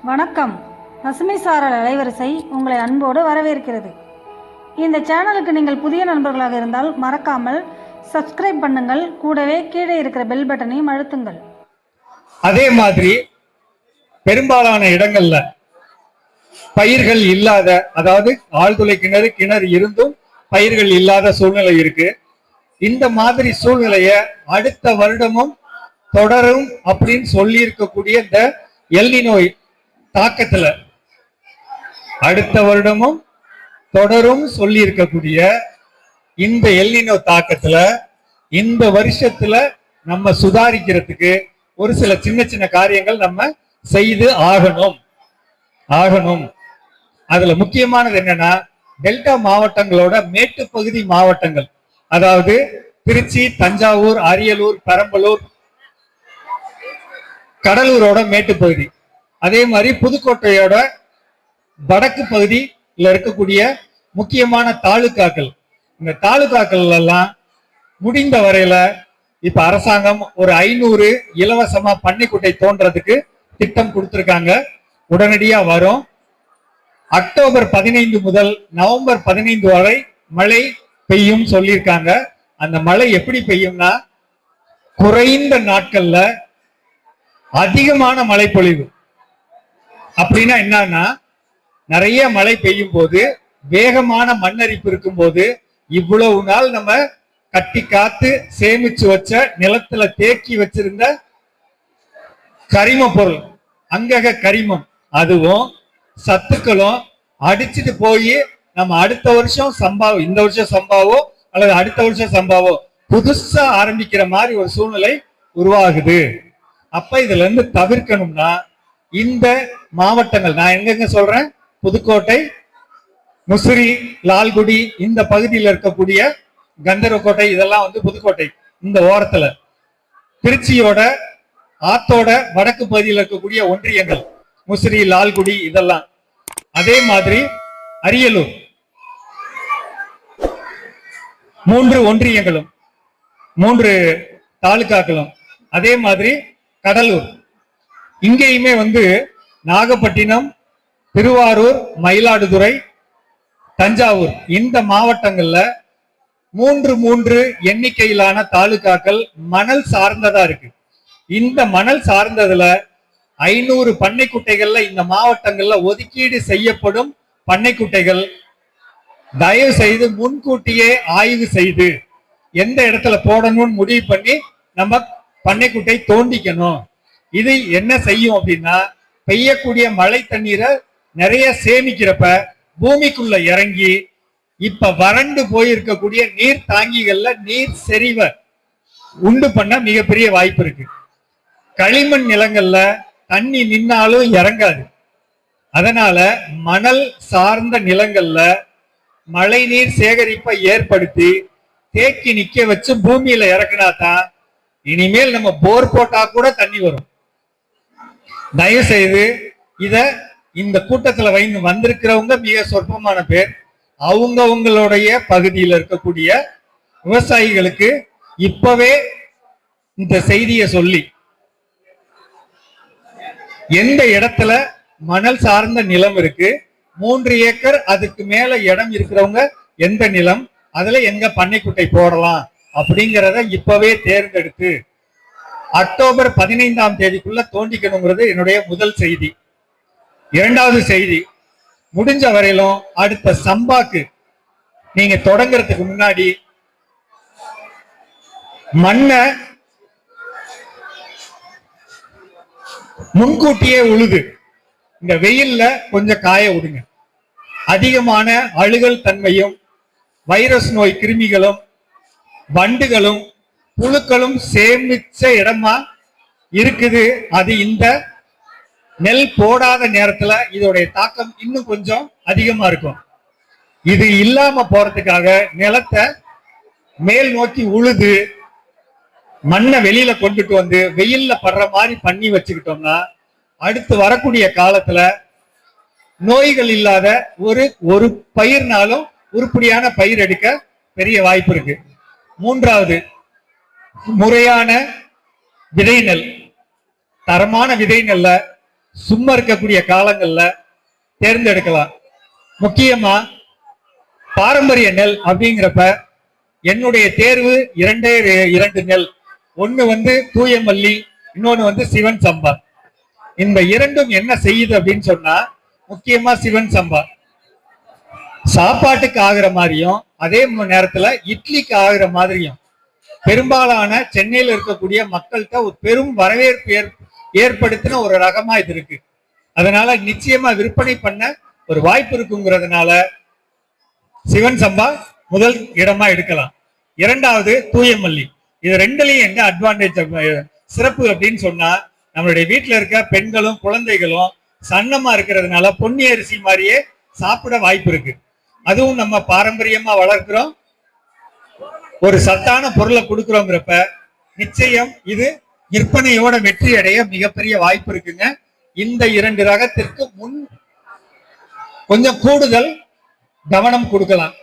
வணக்கம். பசுமை சாரல் அலைவரிசை உங்களை அன்போடு வரவேற்கிறது. இந்த சேனலுக்கு நீங்கள் புதிய நண்பர்களாக இருந்தால் மறக்காமல் சப்ஸ்கிரைப் பண்ணுங்கள். கூடவே கீழே இருக்கிற பெல் பட்டனையும் அழுத்துங்கள். அதே மாதிரி பெரும்பாலான இடங்கள்ல பயிர்கள் இல்லாத, அதாவது ஆழ்துளை கிணறு இருந்தும் பயிர்கள் இல்லாத சூழ்நிலை இருக்கு. இந்த மாதிரி சூழ்நிலைய அடுத்த வருடமும் தொடரும் அப்படின்னு சொல்லி இருக்கக்கூடிய இந்த எல்னினோ தாக்கத்துல அடுத்த வருடமும் தொடரும் சொல்லி இருக்கக்கூடிய இந்த எல்னினோ தாக்கத்துல இந்த வருஷத்துல நம்ம சுதாரிக்கிறதுக்கு ஒரு சில சின்ன சின்ன காரியங்கள் நம்ம செய்து ஆகணும். அதுல முக்கியமானது என்னன்னா, டெல்டா மாவட்டங்களோட மேட்டு பகுதி மாவட்டங்கள், அதாவது திருச்சி, தஞ்சாவூர், அரியலூர், பெரம்பலூர், கடலூரோட மேட்டு பகுதி, அதே மாதிரி புதுக்கோட்டையோட வடக்கு பகுதியில் இருக்கக்கூடிய முக்கியமான தாலுகாக்கள். இந்த தாலுகாக்கள் எல்லாம் முடிந்த வரையில இப்ப அரசாங்கம் ஒரு 500 இலவசமா பண்ணைக்குட்டை தோன்றதுக்கு திட்டம் கொடுத்திருக்காங்க. உடனடியா வரும். அக்டோபர் 15 முதல் நவம்பர் 15 வரை மழை பெய்யும் சொல்லியிருக்காங்க. அந்த மழை எப்படி பெய்யும்னா, குறைந்த நாட்கள்ல அதிகமான மழை பொழிவு. அப்படின்னா என்னன்னா, நிறைய மழை பெய்யும் போது வேகமான மண்ணரிப்பு இருக்கும் போது இவ்வளவு நாள் நம்ம கட்டி காத்து சேமிச்சு வச்ச நிலத்துல தேக்கி வச்சிருந்த கரிம பொருள், அங்கக கரிமம், அதுவும் சத்துக்களும் அடிச்சுட்டு போய் நம்ம அடுத்த வருஷம் சம்பாவோ, இந்த வருஷம் சம்பாவோ அல்லது அடுத்த வருஷம் சம்பாவோ புதுசா ஆரம்பிக்கிற மாதிரி ஒரு சூழ்நிலை உருவாகுது. அப்ப இதுல இருந்து தவிர்க்கணும்னா இந்த மாவட்டங்கள் நான் எங்கெங்க சொல்றேன், புதுக்கோட்டை, முசிறி, லால்குடி, இந்த பகுதியில் இருக்கக்கூடிய கந்தரவக்கோட்டை, இதெல்லாம் வந்து புதுக்கோட்டை இந்த ஓரத்துல, திருச்சியோட ஆத்தோட வடக்கு பகுதியில் இருக்கக்கூடிய ஒன்றியங்கள் முசிறி, லால்குடி, இதெல்லாம். அதே மாதிரி அரியலூர் 3 ஒன்றியங்களும் 3 தாலுகாக்களும், அதே மாதிரி கடலூர், இங்கேயுமே வந்து நாகப்பட்டினம், திருவாரூர், மயிலாடுதுறை, தஞ்சாவூர், இந்த மாவட்டங்கள்ல 3 எண்ணிக்கையிலான தாலுகாக்கள் மணல் சார்ந்ததா இருக்கு. இந்த மணல் சார்ந்ததுல 500 பண்ணைக்குட்டைகள்ல இந்த மாவட்டங்கள்ல ஒதுக்கீடு செய்யப்படும் பண்ணைக்குட்டைகள் தயவு செய்து முன்கூட்டியே ஆய்வு செய்து எந்த இடத்துல போடணும்னு முடிவு பண்ணி நம்ம பண்ணைக்குட்டை தோண்டிக்கணும். இது என்ன செய்யும் அப்படின்னா, பெய்யக்கூடிய மழை தண்ணீரை நிறைய சேமிக்கிறப்ப பூமிக்குள்ள இறங்கி இப்ப வறண்டு போயிருக்கக்கூடிய நீர் தாங்கிகள்ல நீர் செறிவை உண்டு பண்ண மிகப்பெரிய வாய்ப்பு இருக்கு. களிமண் நிலங்கள்ல தண்ணி நின்னாலும் இறங்காது. அதனால மணல் சார்ந்த நிலங்கள்ல மழை நீர் சேகரிப்பை ஏற்படுத்தி தேக்கி நிக்க வச்சு பூமியில இறக்குனா தான் இனிமேல் நம்ம போர் போட்டா கூட தண்ணி வரும். தயவு செய்து இத இந்த கூட்டத்துல வந்திருக்கிறவங்க மிக சொற்பமான பேர். அவங்களுடைய பகுதியில் இருக்கக்கூடிய விவசாயிகளுக்கு இப்பவே இந்த செய்தியை சொல்லி, எந்த இடத்துல மணல் சார்ந்த நிலம் இருக்கு, 3 ஏக்கர் அதுக்கு மேல இடம் இருக்கிறவங்க எந்த நிலம், அதுல எங்க பண்ணைக்குட்டை போடலாம் அப்படிங்கிறத இப்பவே தேர்ந்தெடுத்து அக்டோபர் 15ஆம் தேதிக்குள்ள தோண்டிக்கணுங்கிறது என்னுடைய முதல் செய்தி. இரண்டாவது செய்தி, முடிஞ்ச வரையிலும் அடுத்த சம்பாக்கு நீங்க தொடங்குறதுக்கு முன்னாடி மண்ணை முன்கூட்டியே உழுது இந்த வெயில்ல கொஞ்சம் காய விடுங்க. அதிகமான அழுகல் தன்மையும் வைரஸ் நோய் கிருமிகளும் வண்டுகளும் புழுக்களும் சேமிச்ச இடமா இருக்குது. அது இந்த நெல் போடாத நேரத்துல இதோடைய தாக்கம் இன்னும் கொஞ்சம் அதிகமா இருக்கும். இது இல்லாம போறதுக்காக நிலத்தை மேல் நோக்கி உழுது மண்ணை வெளியில கொண்டுட்டு வந்து வெயில்ல படுற மாதிரி பண்ணி வச்சுக்கிட்டோம்னா அடுத்து வரக்கூடிய காலத்துல நோய்கள் இல்லாத ஒரு பயிர்னாலும் உருப்படியான பயிர் எடுக்க பெரிய வாய்ப்பு இருக்கு. மூன்றாவது, முறையான விதை நெல், தரமான விதை நெல்ல சும்மா இருக்கக்கூடிய காலங்கள்ல தேர்ந்தெடுக்கலாம். முக்கியமா பாரம்பரிய நெல் அப்படிங்கிறப்ப என்னுடைய தேர்வு 2 நெல். ஒண்ணு தூய மல்லி, இன்னொன்னு சிவன் சம்பா. இந்த இரண்டும் என்ன செய்யுது அப்படின்னு சொன்னா, முக்கியமா சிவன் சம்பா சாப்பாட்டுக்கு ஆகிற மாதிரியும் அதே நேரத்துல இட்லிக்கு ஆகிற மாதிரியும் பெரும்பாலான சென்னையில் இருக்கக்கூடிய மக்கள்கிட்ட ஒரு பெரும் வரவேற்பு ஏற்படுத்தின ஒரு ரகமா இது இருக்கு. அதனால நிச்சயமா விற்பனை பண்ண ஒரு வாய்ப்பு இருக்குங்கிறதுனால சிவன் சம்பா முதல் இடமா எடுக்கலாம். இரண்டாவது தூய மல்லி. இது ரெண்டுலயும் என்ன அட்வான்டேஜ் சிறப்பு அப்படின்னு சொன்னா, நம்மளுடைய வீட்டுல இருக்க பெண்களும் குழந்தைகளும் சன்னமா இருக்கிறதுனால பொன்னி அரிசி மாதிரியே சாப்பிட வாய்ப்பு இருக்கு. அதுவும் நம்ம பாரம்பரியமா வளர்க்கிறோம், ஒரு சத்தான பொருளை கொடுக்கிறோங்கிறப்ப நிச்சயம் இது விற்பனையோட வெற்றி அடைய மிகப்பெரிய வாய்ப்பு இருக்குங்க. இந்த 2 ரகத்திற்கு கொஞ்சம் கூடுதல் கவனம் கொடுக்கலாம்.